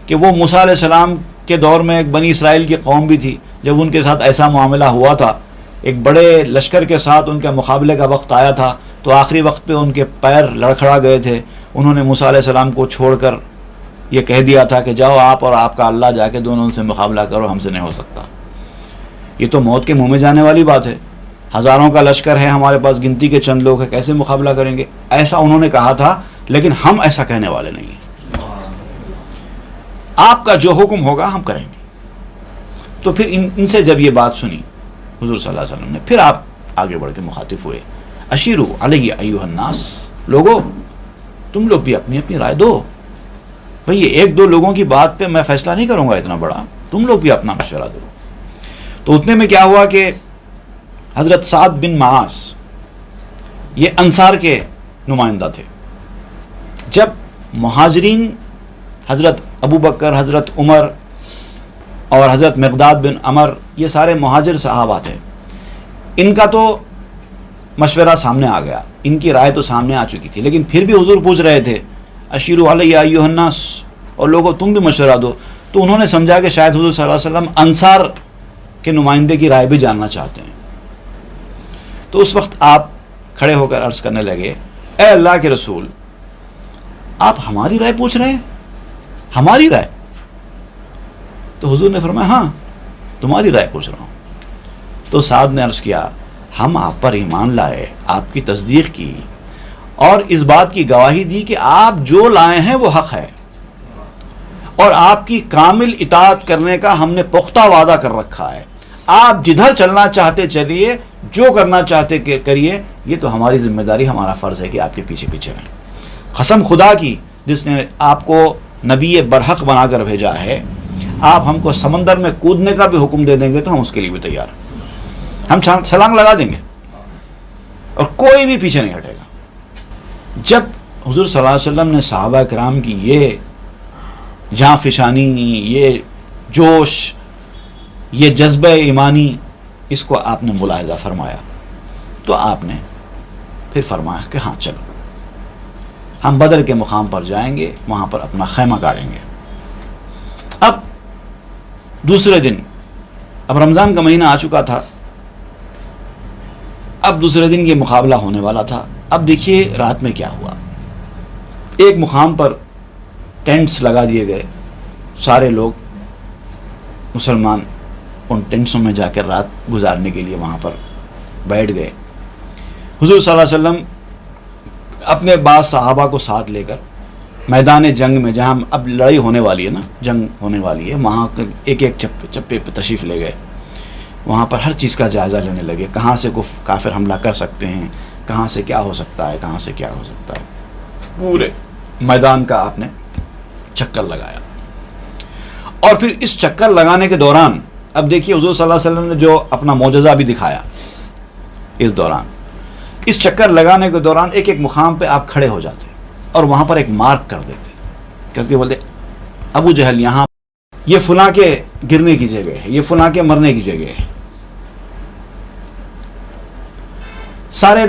کہ وہ موسیٰ علیہ السلام کے دور میں ایک بنی اسرائیل کی قوم بھی تھی, جب ان کے ساتھ ایسا معاملہ ہوا تھا, ایک بڑے لشکر کے ساتھ ان کے مقابلے کا وقت آیا تھا, تو آخری وقت پہ ان کے پیر لڑکھڑا گئے تھے, انہوں نے موسیٰ علیہ السلام کو چھوڑ کر یہ کہہ دیا تھا کہ جاؤ آپ اور آپ کا اللہ جا کے دونوں سے مقابلہ کرو, ہم سے نہیں ہو سکتا. یہ تو موت کے منہ میں جانے والی بات ہے, ہزاروں کا لشکر ہے, ہمارے پاس گنتی کے چند لوگ ہیں, کیسے مقابلہ کریں گے. ایسا انہوں نے کہا تھا, لیکن ہم ایسا کہنے والے نہیں ہیں. آپ کا جو حکم ہوگا ہم کریں گے. تو پھر ان سے جب یہ بات سنی حضور صلی اللہ علیہ وسلم نے, پھر آپ آگے بڑھ کے مخاطب ہوئے, اشیرو علیہ ایھا الناس, لوگوں تم لوگ بھی اپنی اپنی رائے دو. بھئی یہ ایک دو لوگوں کی بات پہ میں فیصلہ نہیں کروں گا اتنا بڑا, تم لوگ بھی اپنا مشورہ دو. تو اتنے میں کیا ہوا کہ حضرت سعد بن معاذ یہ انصار کے نمائندہ تھے. جب مہاجرین حضرت ابو بکر, حضرت عمر اور حضرت مقداد بن عمر یہ سارے مہاجر صحابہ تھے, ان کا تو مشورہ سامنے آ گیا, ان کی رائے تو سامنے آ چکی تھی, لیکن پھر بھی حضور پوچھ رہے تھے اشیرو علیہ ایھا الناس, اور لوگوں تم بھی مشورہ دو. تو انہوں نے سمجھا کہ شاید حضور صلی اللہ علیہ وسلم انصار کے نمائندے کی رائے بھی جاننا چاہتے ہیں. تو اس وقت آپ کھڑے ہو کر عرض کرنے لگے, اے اللہ کے رسول آپ ہماری رائے پوچھ رہے ہیں, ہماری رائے؟ تو حضور نے فرمایا ہاں تمہاری رائے پوچھ رہا ہوں. تو سعد نے عرض کیا ہم آپ پر ایمان لائے, آپ کی تصدیق کی اور اس بات کی گواہی دی کہ آپ جو لائے ہیں وہ حق ہے, اور آپ کی کامل اطاعت کرنے کا ہم نے پختہ وعدہ کر رکھا ہے. آپ جدھر چلنا چاہتے چلیے, جو کرنا چاہتے کریے, یہ تو ہماری ذمہ داری, ہمارا فرض ہے کہ آپ کے پیچھے پیچھے رہیں. قسم خدا کی جس نے آپ کو نبی برحق بنا کر بھیجا ہے, آپ ہم کو سمندر میں کودنے کا بھی حکم دے دیں گے تو ہم اس کے لیے بھی تیار ہیں, ہم چھلانگ لگا دیں گے اور کوئی بھی پیچھے نہیں ہٹے گا. جب حضور صلی اللہ علیہ وسلم نے صحابہ کرام کی یہ جاں فشانی, یہ جوش, یہ جذبہ ایمانی, اس کو آپ نے ملاحظہ فرمایا, تو آپ نے پھر فرمایا کہ ہاں چلو ہم بدر کے مقام پر جائیں گے, وہاں پر اپنا خیمہ گاڑیں گے. اب دوسرے دن, اب رمضان کا مہینہ آ چکا تھا, اب دوسرے دن یہ مقابلہ ہونے والا تھا. اب دیکھیے رات میں کیا ہوا. ایک مقام پر ٹینٹس لگا دیے گئے, سارے لوگ مسلمان ان ٹینٹسوں میں جا کر رات گزارنے کے لیے وہاں پر بیٹھ گئے. حضور صلی اللہ علیہ وسلم اپنے بعض صحابہ کو ساتھ لے کر میدان جنگ میں, جہاں اب لڑائی ہونے والی ہے نا, جنگ ہونے والی ہے, وہاں ایک ایک چپے پہ تشریف لے گئے. وہاں پر ہر چیز کا جائزہ لینے لگے, کہاں سے کافر حملہ کر سکتے ہیں, کہاں سے کیا ہو سکتا ہے, کہاں سے کیا ہو سکتا ہے. پورے میدان کا آپ نے چکر لگایا. اور پھر اس چکر لگانے کے دوران اب دیکھیے حضور صلی اللہ علیہ وسلم نے جو اپنا معجزہ بھی دکھایا. اس دوران, اس چکر لگانے کے دوران ایک ایک مقام پہ آپ کھڑے ہو جاتے اور وہاں پر ایک مارک کر دیتے, کر کے بولتے ابو جہل یہاں, یہ فلاں کے گرنے کی جگہ ہے, یہ فلاں کے مرنے کی جگہ ہے. سارے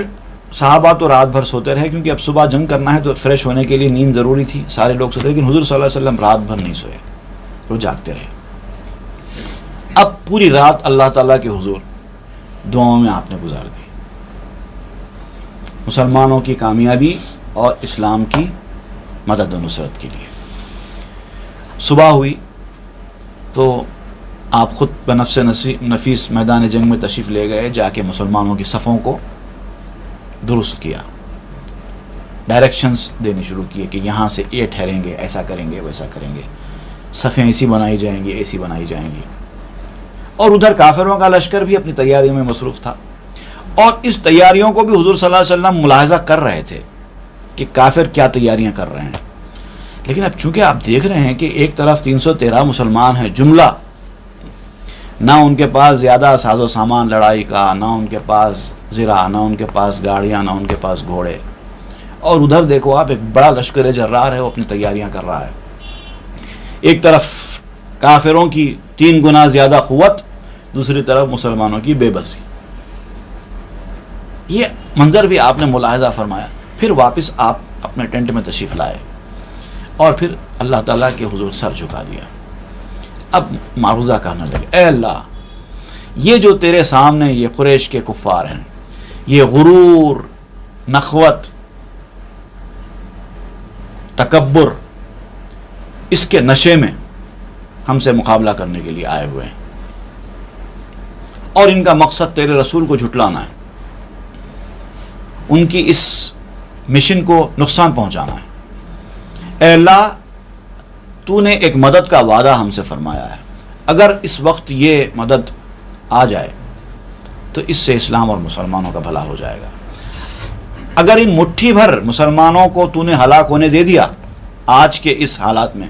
صحابہ تو رات بھر سوتے رہے, کیونکہ اب صبح جنگ کرنا ہے تو فریش ہونے کے لیے نیند ضروری تھی. سارے لوگ سوتے, لیکن حضور صلی اللہ علیہ وسلم رات بھر نہیں سوئے, وہ جاگتے رہے. اب پوری رات اللہ تعالیٰ کے حضور دعاؤں میں آپ نے گزار دی, مسلمانوں کی کامیابی اور اسلام کی مدد و نصرت کے لیے. صبح ہوئی تو آپ خود بنفس نفیس میدان جنگ میں تشریف لے گئے, جا کے مسلمانوں کی صفوں کو درست کیا, ڈائریکشنز دینے شروع کیے کہ یہاں سے یہ ٹھہریں گے, ایسا کریں گے, ویسا کریں گے, صفیں ایسی بنائی جائیں گی, ایسی بنائی جائیں گی. اور ادھر کافروں کا لشکر بھی اپنی تیاریوں میں مصروف تھا, اور اس تیاریوں کو بھی حضور صلی اللہ علیہ وسلم ملاحظہ کر رہے تھے کہ کافر کیا تیاریاں کر رہے ہیں. لیکن اب چونکہ آپ دیکھ رہے ہیں کہ ایک طرف 313 مسلمان ہیں جملہ, نہ ان کے پاس زیادہ ساز و سامان لڑائی کا, نہ ان کے پاس زرہ, نہ ان کے پاس گاڑیاں, نہ ان کے پاس گھوڑے, اور ادھر دیکھو آپ ایک بڑا لشکر جرار ہے, وہ اپنی تیاریاں کر رہا ہے. ایک طرف کافروں کی 3 گنا زیادہ قوت, دوسری طرف مسلمانوں کی بے بسی. یہ منظر بھی آپ نے ملاحظہ فرمایا. پھر واپس آپ اپنے ٹینٹ میں تشریف لائے اور پھر اللہ تعالیٰ کے حضور سر جھکا دیا. اب معروضہ کرنے لگے, اے اللہ, یہ جو تیرے سامنے یہ قریش کے کفار ہیں, یہ غرور, نخوت, تکبر, اس کے نشے میں ہم سے مقابلہ کرنے کے لیے آئے ہوئے ہیں, اور ان کا مقصد تیرے رسول کو جھٹلانا ہے, ان کی اس مشن کو نقصان پہنچانا ہے. اے اللہ, تو نے ایک مدد کا وعدہ ہم سے فرمایا ہے, اگر اس وقت یہ مدد آ جائے تو اس سے اسلام اور مسلمانوں کا بھلا ہو جائے گا. اگر ان مٹھی بھر مسلمانوں کو تو نے ہلاک ہونے دے دیا آج کے اس حالات میں,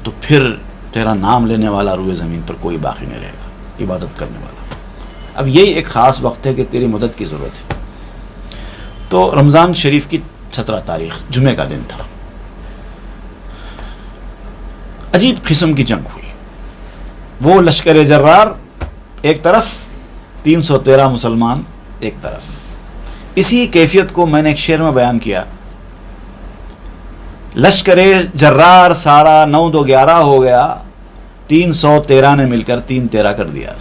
تو پھر تیرا نام لینے والا روئے زمین پر کوئی باقی نہیں رہے گا, عبادت کرنے والا. اب یہی ایک خاص وقت ہے کہ تیری مدد کی ضرورت ہے. تو رمضان شریف کی 17 تاریخ جمعہ کا دن تھا. عجیب قسم کی جنگ ہوئی. وہ لشکر جرار ایک طرف, 313 مسلمان ایک طرف. اسی کیفیت کو میں نے ایک شعر میں بیان کیا, لشکر جرار سارا 9 2 11 ہو گیا, 313 نے مل کر 3 13 کر دیا.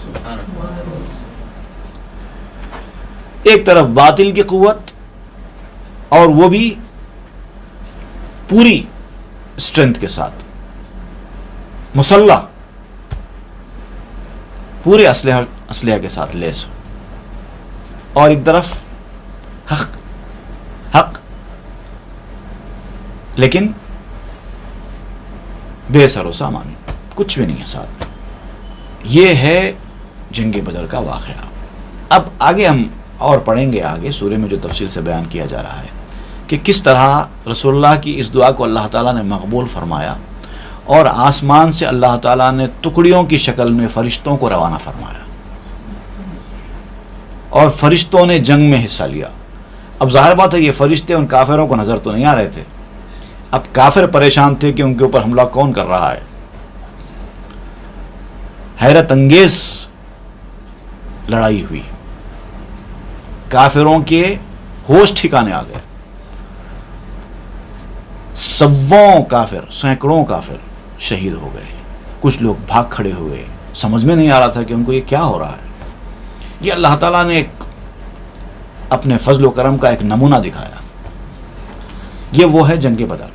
ایک طرف باطل کی قوت, اور وہ بھی پوری اسٹرینتھ کے ساتھ, مسلح, پورے اسلحہ کے ساتھ لیس, اور ایک طرف حق لیکن بے سر و سامان, کچھ بھی نہیں ہے ساتھ میں. یہ ہے جنگ بدر کا واقعہ. اب آگے ہم اور پڑھیں گے, آگے سورہ میں جو تفصیل سے بیان کیا جا رہا ہے کہ کس طرح رسول اللہ کی اس دعا کو اللہ تعالیٰ نے مقبول فرمایا, اور آسمان سے اللہ تعالیٰ نے ٹکڑیوں کی شکل میں فرشتوں کو روانہ فرمایا, اور فرشتوں نے جنگ میں حصہ لیا. اب ظاہر بات ہے یہ فرشتے ان کافروں کو نظر تو نہیں آ رہے تھے, اب کافر پریشان تھے کہ ان کے اوپر حملہ کون کر رہا ہے. حیرت انگیز لڑائی ہوئی, کافروں کے ہوش ٹھکانے آ گئے. سووں کافر, سینکڑوں کافر شہید ہو گئے, کچھ لوگ بھاگ کھڑے ہوئے, سمجھ میں نہیں آ رہا تھا کہ ان کو یہ کیا ہو رہا ہے. یہ اللہ تعالیٰ نے ایک اپنے فضل و کرم کا ایک نمونہ دکھایا. یہ وہ ہے جنگ بدر.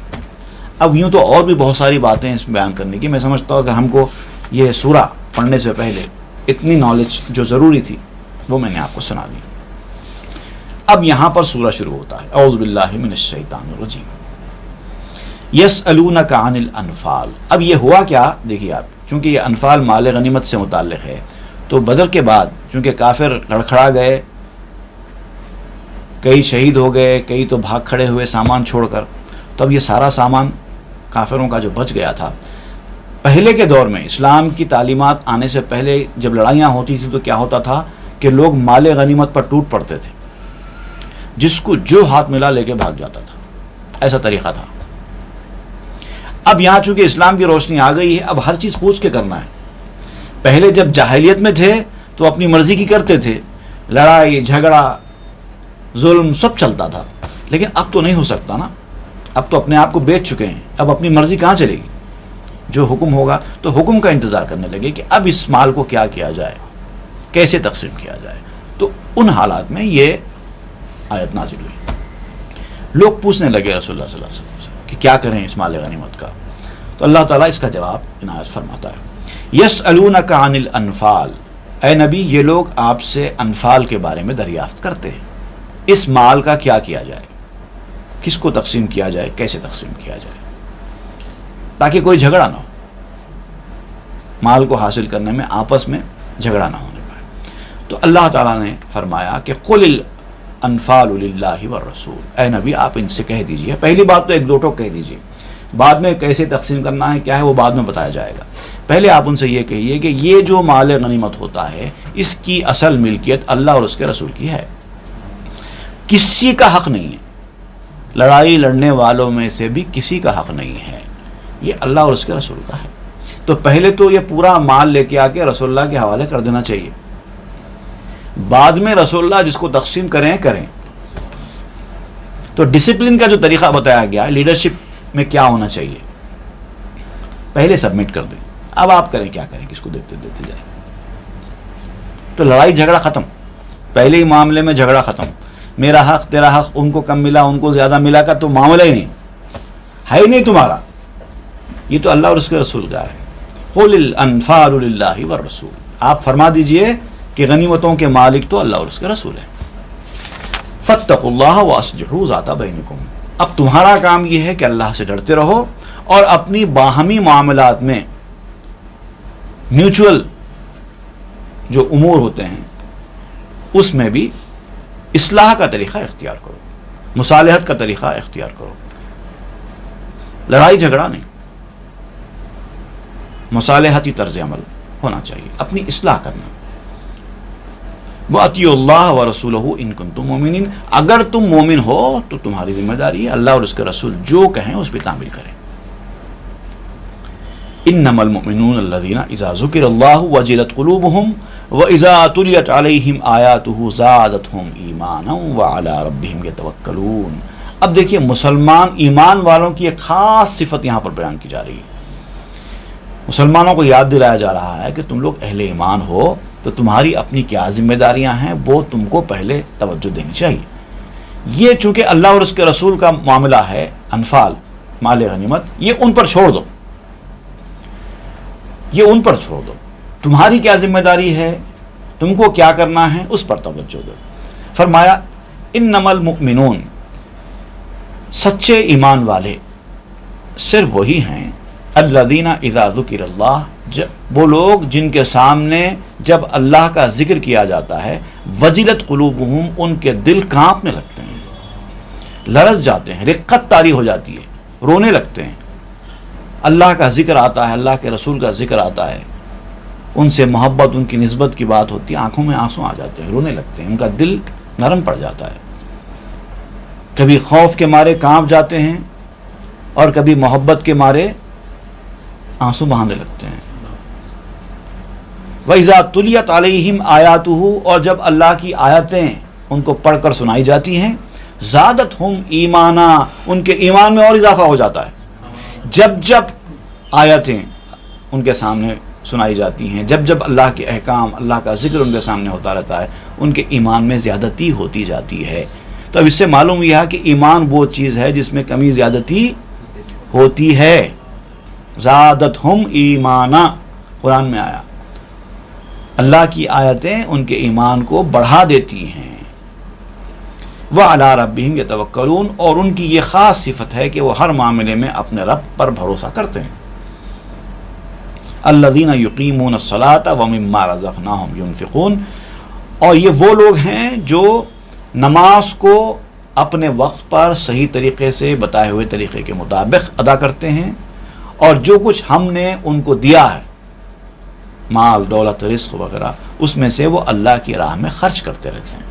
اب یوں تو اور بھی بہت ساری باتیں اس بیان کرنے کی. میں سمجھتا ہوں کہ ہم کو یہ سورہ پڑھنے سے پہلے اتنی نالج جو ضروری تھی وہ میں نے آپ کو سنا دی. اب یہاں پر سورہ شروع ہوتا ہے. اعوذ باللہ من الشیطان الرجیم. یسألونک عن الانفال. اب یہ ہوا کیا دیکھیے آپ, چونکہ یہ انفال مال غنیمت سے متعلق ہے, تو بدر کے بعد چونکہ کافر لڑکھڑا گئے, کئی شہید ہو گئے, کئی تو بھاگ کھڑے ہوئے سامان چھوڑ کر, تو اب یہ سارا سامان کافروں کا جو بچ گیا تھا. پہلے کے دور میں اسلام کی تعلیمات آنے سے پہلے جب لڑائیاں ہوتی تھیں تو کیا ہوتا تھا کہ لوگ مال غنیمت پر ٹوٹ پڑتے تھے, جس کو جو ہاتھ ملا لے کے بھاگ جاتا تھا. ایسا طریقہ تھا. اب یہاں چونکہ اسلام کی روشنی آ گئی ہے, اب ہر چیز پوچھ کے کرنا ہے. پہلے جب جاہلیت میں تھے تو اپنی مرضی کی کرتے تھے, لڑائی جھگڑا ظلم سب چلتا تھا, لیکن اب تو نہیں ہو سکتا نا. اب تو اپنے آپ کو بیچ چکے ہیں, اب اپنی مرضی کہاں چلے گی. جو حکم ہوگا تو حکم کا انتظار کرنے لگے کہ اب اس مال کو کیا کیا جائے, کیسے تقسیم کیا جائے. تو ان حالات میں یہ آیت نازل ہوئی. لوگ پوچھنے لگے رسول اللہ صلی اللہ علیہ وسلم سے کہ کیا کریں اس مال غنیمت کا. تو اللہ تعالیٰ اس کا جواب عنایت فرماتا ہے. یسألونک عن الانفال. اے نبی, یہ لوگ آپ سے انفال کے بارے میں دریافت کرتے ہیں. اس مال کا کیا کیا جائے, کس کو تقسیم کیا جائے, کیسے تقسیم کیا جائے, تاکہ کوئی جھگڑا نہ ہو, مال کو حاصل کرنے میں آپس میں جھگڑا نہ ہونے پائے. تو اللہ تعالیٰ نے فرمایا کہ قل الانفال للہ والرسول. اے نبی, آپ ان سے کہہ دیجئے, پہلی بات تو ایک دو ٹوک کہہ دیجئے, بعد میں کیسے تقسیم کرنا ہے کیا ہے وہ بعد میں بتایا جائے گا. پہلے آپ ان سے یہ کہیے کہ یہ جو مال غنیمت ہوتا ہے اس کی اصل ملکیت اللہ اور اس کے رسول کی ہے, کسی کا حق نہیں ہے. لڑائی لڑنے والوں میں سے بھی کسی کا حق نہیں ہے, یہ اللہ اور اس کے رسول کا ہے. تو پہلے تو یہ پورا مال لے کے آ کے رسول اللہ کے حوالے کر دینا چاہیے, بعد میں رسول اللہ جس کو تقسیم کریں. تو ڈسپلن کا جو طریقہ بتایا گیا ہے, لیڈرشپ میں کیا ہونا چاہیے, پہلے سبمٹ کر دیں, اب آپ کریں کیا کریں, کس کو دیتے جائیں. تو لڑائی جھگڑا ختم, پہلے ہی معاملے میں جھگڑا ختم. میرا حق تیرا حق, ان کو کم ملا ان کو زیادہ ملا کا تو معاملہ ہی نہیں ہے, ہی نہیں تمہارا. یہ تو اللہ اور اس کے رسول کا ہے. قل الانفال للہ والرسول. آپ فرما دیجئے کہ غنیمتوں کے مالک تو اللہ اور اس کے رسول ہیں. فاتقوا اللہ واصلحوا ذات بینکم. اب تمہارا کام یہ ہے کہ اللہ سے ڈرتے رہو اور اپنی باہمی معاملات میں میوچول جو امور ہوتے ہیں اس میں بھی اصلاح کا طریقہ اختیار کرو, مصالحت کا طریقہ اختیار کرو. لڑائی جھگڑا نہیں, مصالحتی طرز عمل ہونا چاہیے, اپنی اصلاح کرنا. وَأَطِیعُوا اللَّهَ وَرَسُولَهُ إِن كُنتُم مُؤْمِنِينَ. اگر تم مومن ہو تو تمہاری ذمہ داری ہے اللہ اور اس کے رسول جو کہیں اس پہ تعمیل کریں. انما المؤمنون الذين اذا ذكر الله وجلت قلوبهم واذا تليت عليهم آياته زادتهم ایمانا وعلى ربهم يتوکلون. اب دیکھیے مسلمان ایمان والوں کی ایک خاص صفت یہاں پر بیان کی جا رہی ہے. مسلمانوں کو یاد دلایا جا رہا ہے کہ تم لوگ اہل ایمان ہو تو تمہاری اپنی کیا ذمہ داریاں ہیں وہ تم کو پہلے توجہ دینی چاہیے. یہ چونکہ اللہ اور اس کے رسول کا معاملہ ہے, انفال مال غنیمت, یہ ان پر چھوڑ دو, یہ ان پر چھوڑ دو. تمہاری کیا ذمہ داری ہے, تم کو کیا کرنا ہے, اس پر توجہ دو. فرمایا انما المؤمنون, سچے ایمان والے صرف وہی ہیں الذین اذا ذکر اللہ, وہ لوگ جن کے سامنے جب اللہ کا ذکر کیا جاتا ہے وجلت قلوبہم, ان کے دل کانپنے لگتے ہیں, لرز جاتے ہیں, رقت طاری ہو جاتی ہے, رونے لگتے ہیں. اللہ کا ذکر آتا ہے, اللہ کے رسول کا ذکر آتا ہے, ان سے محبت ان کی نسبت کی بات ہوتی ہے, آنکھوں میں آنسو آ جاتے ہیں, رونے لگتے ہیں, ان کا دل نرم پڑ جاتا ہے. کبھی خوف کے مارے کانپ جاتے ہیں اور کبھی محبت کے مارے آنسو بہانے لگتے ہیں. وَإِذَا تُلِيَتْ عَلَيْهِمْ آيَاتُهُ, اور جب اللہ کی آیتیں ان کو پڑھ کر سنائی جاتی ہیں, زَادَتْهُمْ ایمانا, ان کے ایمان میں اور اضافہ ہو جاتا ہے. جب آیتیں ان کے سامنے سنائی جاتی ہیں, جب اللہ کے احکام اللہ کا ذکر ان کے سامنے ہوتا رہتا ہے, ان کے ایمان میں زیادتی ہوتی جاتی ہے۔ تو اب اس سے معلوم یہ ہے کہ ایمان وہ چیز ہے جس میں کمی زیادتی ہوتی ہے۔ زادتہم ایمانا قرآن میں آیا، اللہ کی آیتیں ان کے ایمان کو بڑھا دیتی ہیں۔ وَعَلَىٰ رَبِّهِمْ يَتَوَكَّلُونَ، اور ان کی یہ خاص صفت ہے کہ وہ ہر معاملے میں اپنے رب پر بھروسہ کرتے ہیں۔ الَّذِينَ يُقِيمُونَ الصَّلَاةَ وَمِمَّا رَزَقْنَاهُمْ يُنْفِقُونَ، اور یہ وہ لوگ ہیں جو نماز کو اپنے وقت پر صحیح طریقے سے بتائے ہوئے طریقے کے مطابق ادا کرتے ہیں، اور جو کچھ ہم نے ان کو دیا ہے مال دولت رزق وغیرہ، اس میں سے وہ اللہ کی راہ میں خرچ کرتے رہتے ہیں۔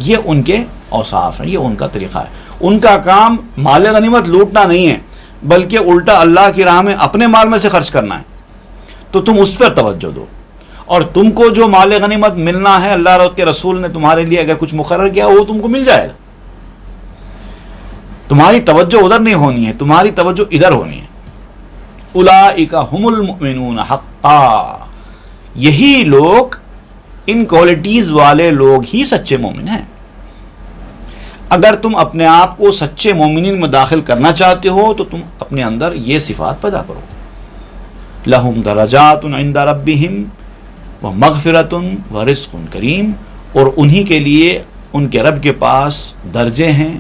یہ ان کے اوصاف ہیں، یہ ان کا طریقہ ہے۔ ان کا کام مال غنیمت لوٹنا نہیں ہے، بلکہ الٹا اللہ کی راہ میں اپنے مال میں سے خرچ کرنا ہے۔ تو تم اس پر توجہ دو، اور تم کو جو مال غنیمت ملنا ہے اللہ کے رسول نے تمہارے لیے اگر کچھ مقرر کیا وہ تم کو مل جائے گا۔ تمہاری توجہ ادھر نہیں ہونی ہے، تمہاری توجہ ادھر ہونی ہے۔ اولئک ھم المؤمنون حقا، یہی لوگ، ان کوالٹیز والے لوگ ہی سچے مومن ہیں۔ اگر تم اپنے آپ کو سچے مومنین میں داخل کرنا چاہتے ہو تو تم اپنے اندر یہ صفات پیدا کرو۔ لہم درجات عند ربہم ومغفرۃ ورزق کریم، اور انہی کے لیے ان کے رب کے پاس درجے ہیں،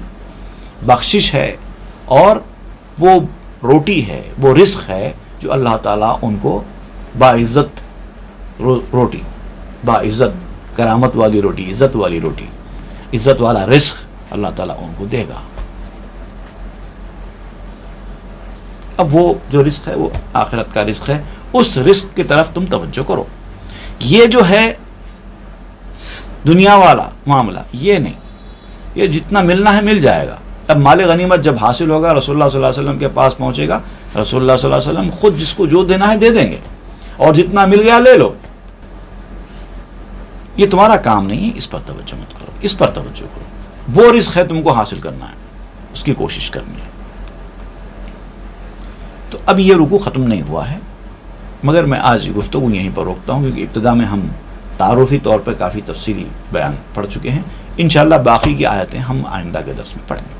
بخشش ہے، اور وہ روٹی ہے، وہ رزق ہے جو اللہ تعالیٰ ان کو باعزت روٹی، باعزت کرامت والی روٹی، عزت والی روٹی، عزت والا رزق اللہ تعالیٰ ان کو دے گا۔ اب وہ جو رزق ہے وہ آخرت کا رزق ہے، اس رزق کی طرف تم توجہ کرو۔ یہ جو ہے دنیا والا معاملہ یہ نہیں، یہ جتنا ملنا ہے مل جائے گا۔ اب مال غنیمت جب حاصل ہوگا، رسول اللہ صلی اللہ علیہ وسلم کے پاس پہنچے گا، رسول اللہ صلی اللہ علیہ وسلم خود جس کو جو دینا ہے دے دیں گے، اور جتنا مل گیا لے لو۔ یہ تمہارا کام نہیں ہے، اس پر توجہ مت کرو، اس پر توجہ کرو۔ وہ رزق ہے تم کو حاصل کرنا ہے، اس کی کوشش کرنی ہے۔ تو اب یہ رکوع ختم نہیں ہوا ہے، مگر میں آج گفتگو یہیں پر روکتا ہوں، کیونکہ ابتدا میں ہم تعارفی طور پر کافی تفصیلی بیان پڑھ چکے ہیں۔ انشاءاللہ باقی کی آیتیں ہم آئندہ کے درس میں پڑھیں گے۔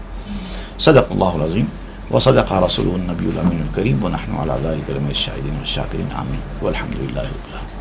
صدق اللہ العظیم وصدق رسول النبی الامین الکریم ونحن علی ذلک من الشاہدین والشاکرین، آمین والحمد للہ رب العالمین۔